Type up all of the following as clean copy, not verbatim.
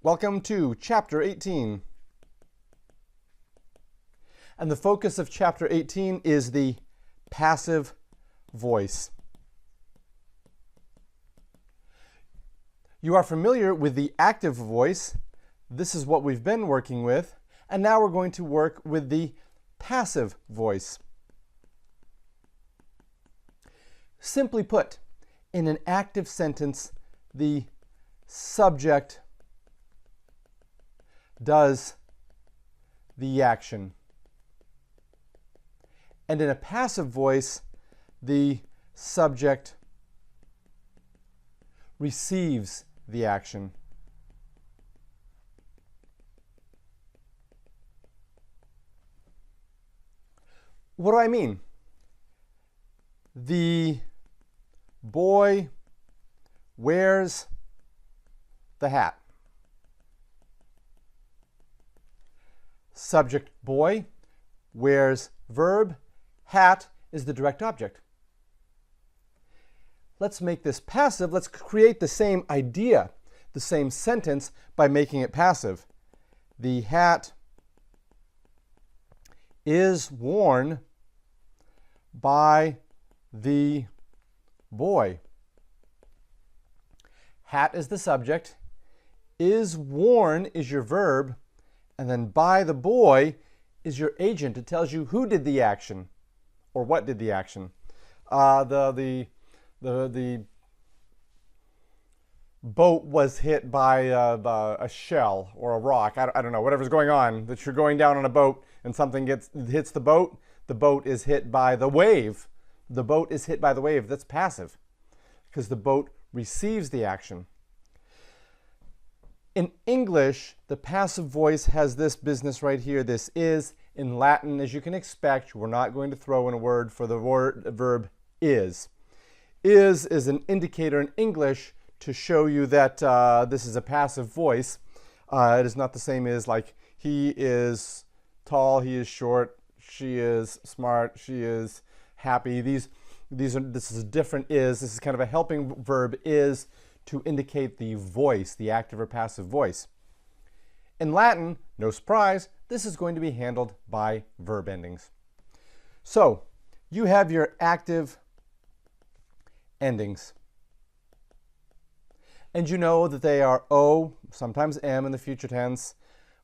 Welcome to Chapter 18. And the focus of Chapter 18 is the passive voice. You are familiar with the active voice. This is what we've been working with. And now we're going to work with the passive voice. Simply put, in an active sentence, the subject does the action. And in a passive voice, the subject receives the action. What do I mean? The boy wears the hat. Subject boy, wears verb, hat is the direct object. Let's make this passive. Let's create the same idea, the same sentence, by making it passive. The hat is worn by the boy. Hat is the subject, is worn is your verb, and then by the boy is your agent. It tells you who did the action or what did the action. The boat was hit by a shell or a rock. I don't know, whatever's going on. That you're going down on a boat and something hits the boat is hit by the wave. The boat is hit by the wave. That's passive because the boat receives the action. In English, the passive voice has this business right here. This is. In Latin, as you can expect, we're not going to throw in a word for the verb is. Is an indicator in English to show you that this is a passive voice. It is not the same as like he is tall, he is short, she is smart, she is happy. This is a different is. This is kind of a helping verb is to indicate the voice, the active or passive voice. In Latin, no surprise, this is going to be handled by verb endings. So you have your active endings. And you know that they are O, sometimes M in the future tense,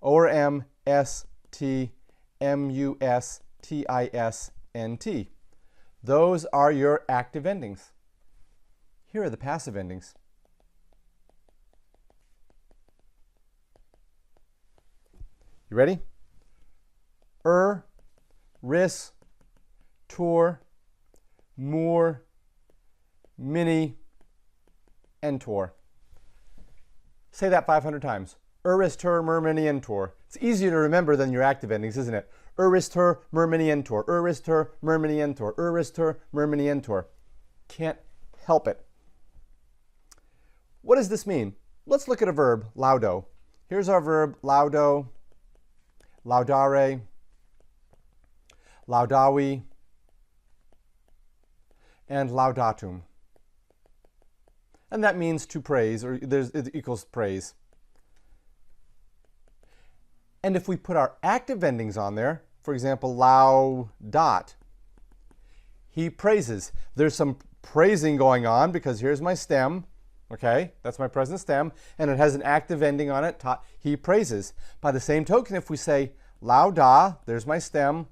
O or M, S, T, M, U, S, T, I, S, N, T. Those are your active endings. Here are the passive endings. You ready? Ris, tour, moor, mini, entor. Say that 500 times. Ris, tur, mur, mini, entor. It's easier to remember than your active endings, isn't it? Ris, tur, mur, mini, entor. Ris, tur, mur, mini, entor. Ris, tur, mur, mini, entor. Can't help it. What does this mean? Let's look at a verb, laudo. Here's our verb, laudo, laudare, laudavi, and laudatum. And that means to praise, or it equals praise. And if we put our active endings on there, for example, laudat, he praises. There's some praising going on because here's my stem, okay? That's my present stem, and it has an active ending on it, he praises. By the same token, if we say lauda, there's my stem,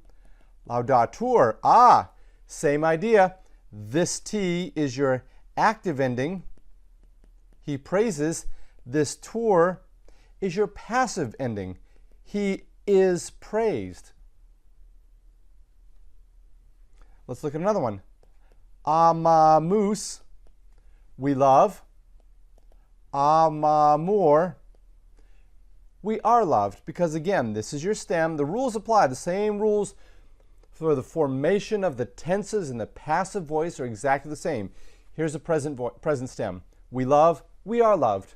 laudatur, same idea. This T is your active ending. He praises. This tour is your passive ending. He is praised. Let's look at another one. Amamus, we love. Amamur, we are loved. Because again, this is your stem. The rules apply. The same rules for the formation of the tenses in the passive voice are exactly the same. Here's a present stem. We love, we are loved.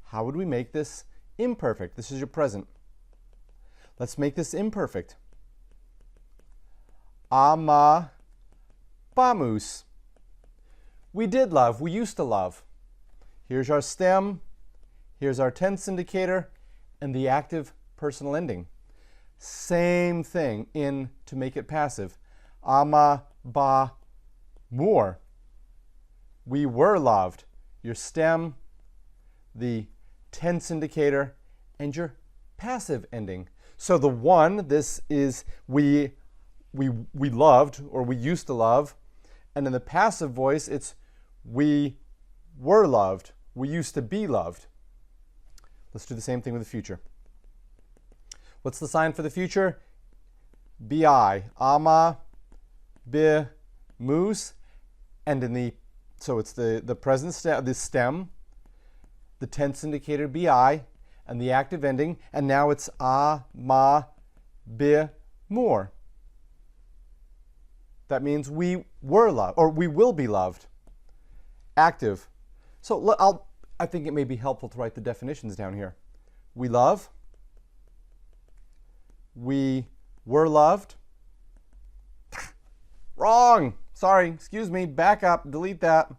How would we make this imperfect? This is your present. Let's make this imperfect. Ama bamus. We did love, we used to love. Here's our stem. Here's our tense indicator and the active personal ending. Same thing in to make it passive. Ama, ba, more. We were loved. Your stem, the tense indicator, and your passive ending. So the one, this is we loved, or we used to love. And in the passive voice, it's we were loved. We used to be loved. Let's do the same thing with the future. What's the sign for the future? Bi. Ama, bi, moose. And in the, so it's the present stem, the stem, the tense indicator bi, and the active ending. And now it's a, ma, bi, more. That means we were loved, or we will be loved. Active. So I think it may be helpful to write the definitions down here. We love. We were loved. Wrong. Sorry, excuse me. Back up. Delete that.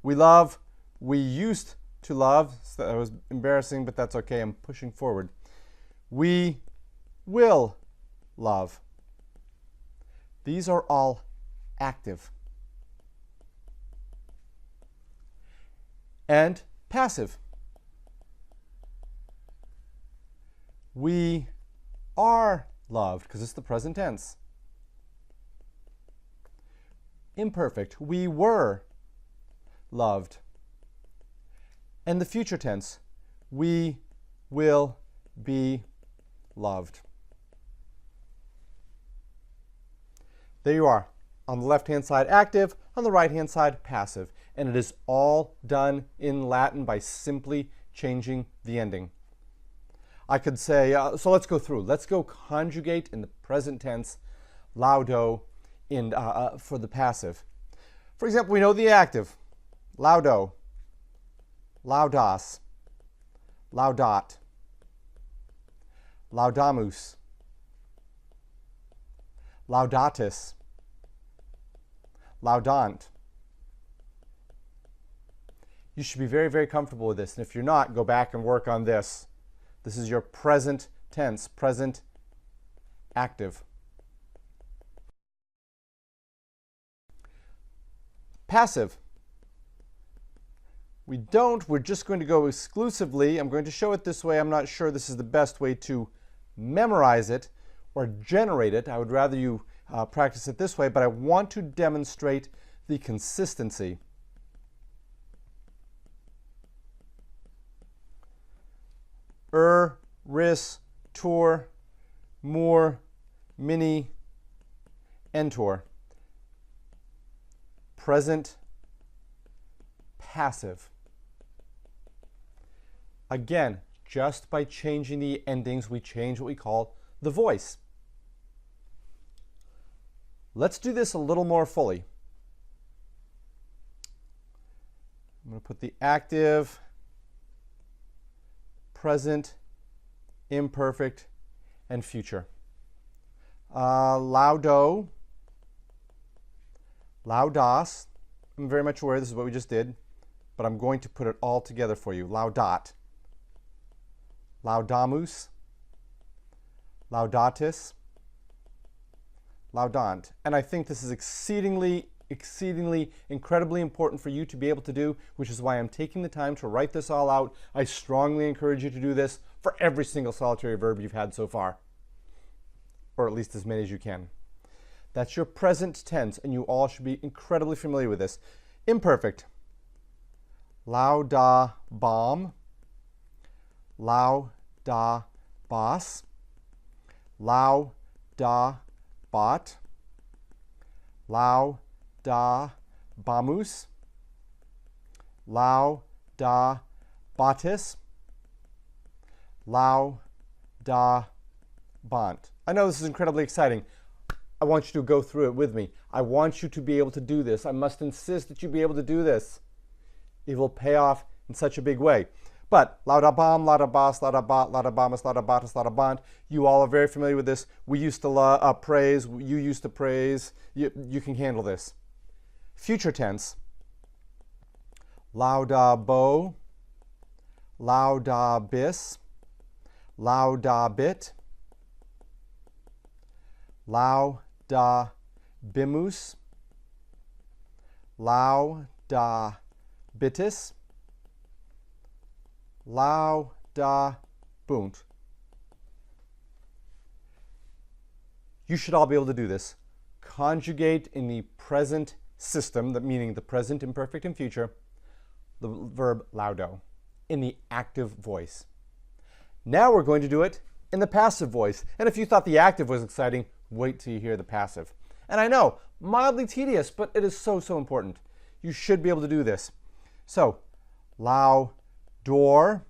We love. We used to love. So that was embarrassing, but that's okay. I'm pushing forward. We will love. These are all active. And passive. We are loved, because it's the present tense. Imperfect. We were loved. And the future tense. We will be loved. There you are. On the left-hand side, active. On the right-hand side, passive. And it is all done in Latin by simply changing the ending. I could say, so let's go through. Let's go conjugate in the present tense, laudo, for the passive. For example, we know the active. Laudo, laudas, laudat, laudamus, laudatis, laudant. You should be very, very comfortable with this. And if you're not, go back and work on this. This is your present tense, present active. Passive. We're just going to go exclusively. I'm going to show it this way. I'm not sure this is the best way to memorize it or generate it. I would rather you practice it this way, but I want to demonstrate the consistency. Ris, tour, more, mini, entor. Present, passive. Again, just by changing the endings, we change what we call the voice. Let's do this a little more fully. I'm going to put the active, present, imperfect, and future. Laudo, laudas. I'm very much aware this is what we just did, but I'm going to put it all together for you. Laudat, laudamus, laudatis, laudant. And I think this is exceedingly, incredibly important for you to be able to do, which is why I'm taking the time to write this all out. I strongly encourage you to do this for every single solitary verb you've had so far, or at least as many as you can. That's your present tense, and you all should be incredibly familiar with this. Imperfect. Laudabam, laudabas, laudabat, laudabamus, laudabatis, laudabant. I know this is incredibly exciting. I want you to go through it with me. I want you to be able to do this. I must insist that you be able to do this. It will pay off in such a big way. But laudabam, laudabas, laudabat, laudabamus, laudabatus, laudabant, you all are very familiar with this. We used to praise, you used to praise. You can handle this. Future tense. Laudabo, laudabis, laudabit, laudabimus, laudabitis, laudabunt. You should all be able to do this. Conjugate in the present system, meaning the present, imperfect, and future, the verb laudo in the active voice. Now we're going to do it in the passive voice. And if you thought the active was exciting, wait till you hear the passive. And I know, mildly tedious, but it is so, so important. You should be able to do this. So, laudor,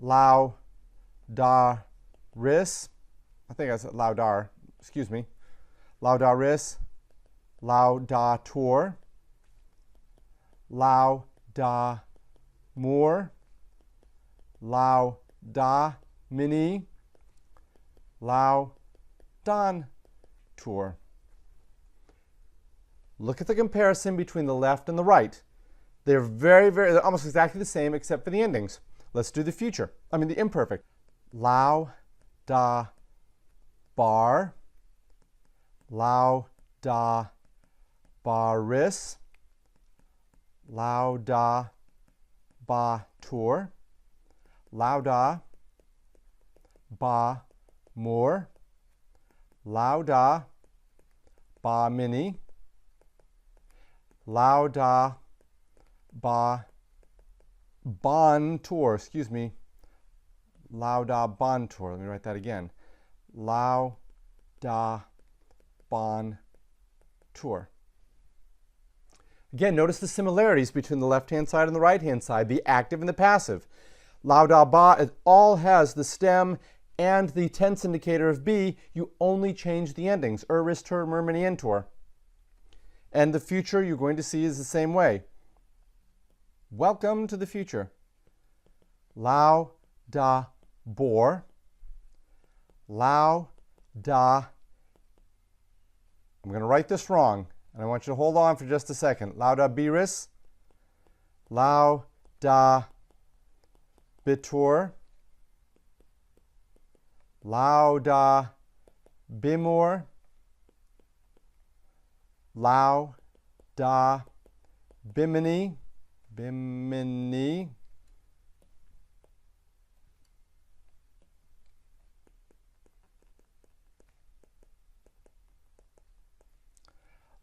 laudaris, I think I said laudar, excuse me, laudaris, laudator, laudamur, laudamini, laudantur. Look at the comparison between the left and the right. They're they're almost exactly the same except for the endings. Let's do the future. I mean the imperfect. Laudabar, laudabaris, laudabatur, laudabamur, laudabamini, laudabantur, excuse me, laudabantur. Let me write that again. Laudabantur. Again, notice the similarities between the left-hand side and the right-hand side, the active and the passive. Laudaba, it all has the stem and the tense indicator of be. You only change the endings, tur, murmini, entor. And the future you're going to see is the same way. Welcome to the future. Laudabor, lauda, I'm going to write this wrong, and I want you to hold on for just a second. Laudabiris, laudabitur, laudabimur, laudabimini, bimini,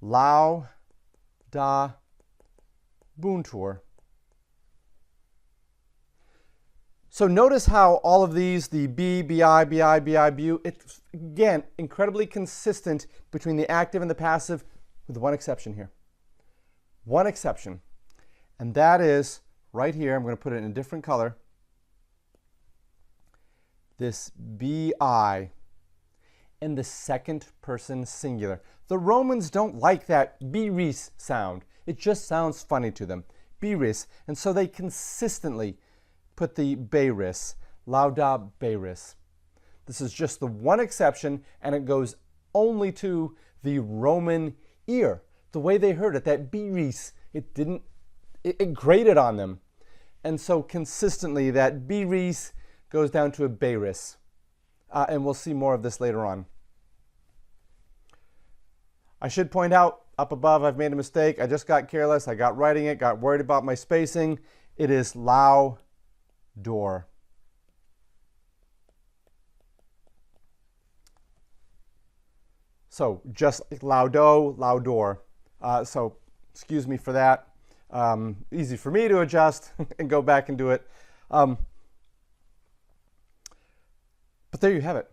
laudabuntur. So notice how all of these, the B, BI, BI, BI, BU, it's again incredibly consistent between the active and the passive, with one exception here. One exception. And that is right here. I'm going to put it in a different color. This BI in the second person singular. The Romans don't like that biris sound. It just sounds funny to them. Biris. And so they consistently put the beiris, laudaberis. This is just the one exception, and it goes only to the Roman ear. The way they heard it, that biris, it grated on them. And so consistently that biris goes down to a beiris. And we'll see more of this later on. I should point out up above I've made a mistake. I just got careless. I got writing it, got worried about my spacing. It is laudor. So just laudo, laudor. So excuse me for that. Easy for me to adjust and go back and do it. But there you have it.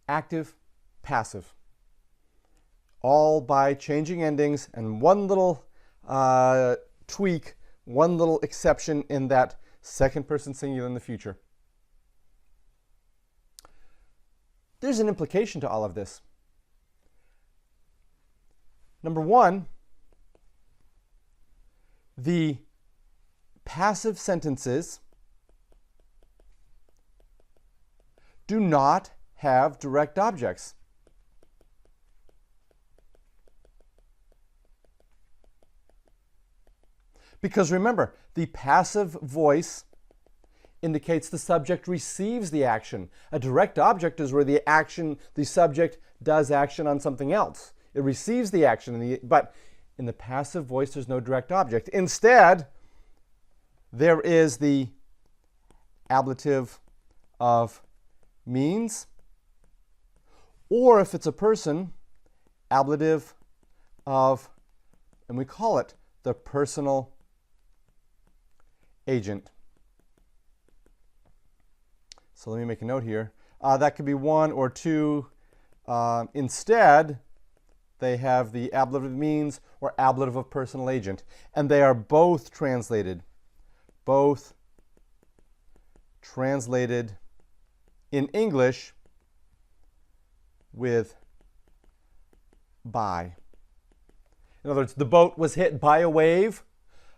Active, passive. All by changing endings and one little tweak, one little exception in that second person singular in the future. There's an implication to all of this. Number one, the passive sentences do not have direct objects. Because remember, The passive voice indicates the subject receives the action. A direct object is where the subject does action on something else. It receives the action, but in the passive voice, there's no direct object. Instead, there is the ablative of means, or if it's a person, ablative of, and we call it the personal agent. So let me make a note here. That could be one or two. Instead, they have the ablative of means or ablative of personal agent. And they are both translated. Both translated in English with by. In other words, the boat was hit by a wave.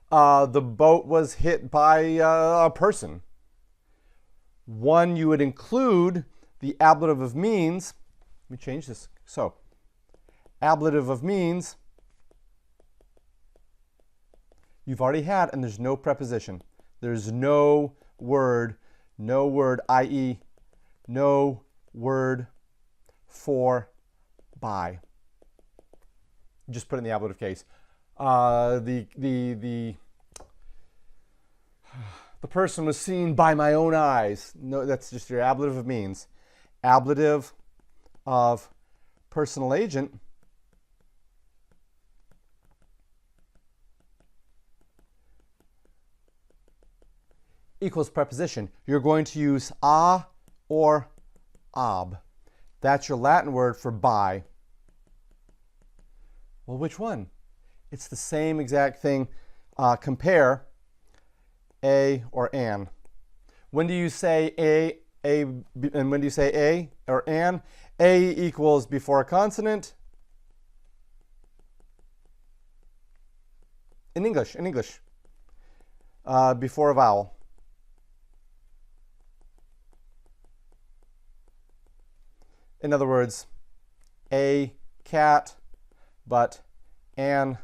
The boat was hit by a person. One, you would include the ablative of means. Let me change this. So, ablative of means, you've already had, and there's no preposition. There's no word, i.e., no word for by. Just put it in the ablative case. The person was seen by my own eyes. No, that's just your ablative of means. Ablative of personal agent equals preposition. You're going to use a or ob. That's your Latin word for by. Well, which one? It's the same exact thing. Compare a or an. When do you say a, and when do you say a or an? A equals before a consonant. In English, before a vowel. In other words, a cat, but an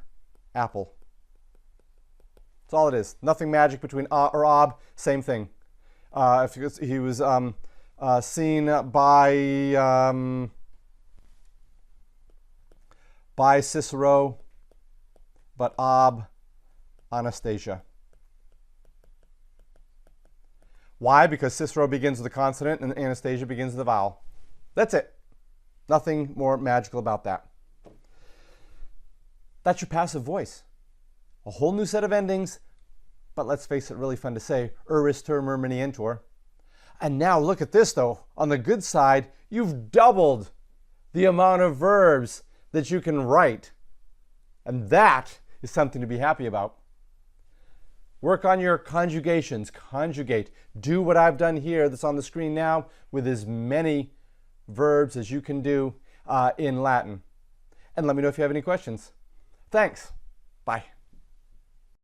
apple. That's all it is. Nothing magic between a or ob. Same thing. If he was seen by Cicero, but ob Anastasia. Why? Because Cicero begins with a consonant and Anastasia begins with a vowel. That's it. Nothing more magical about that. That's your passive voice. A whole new set of endings, but let's face it, really fun to say, Uristur murminientur. And now look at this though. On the good side, you've doubled the amount of verbs that you can write. And that is something to be happy about. Work on your conjugations. Conjugate. Do what I've done here that's on the screen now with as many verbs as you can do in Latin. And let me know if you have any questions. Thanks. Bye.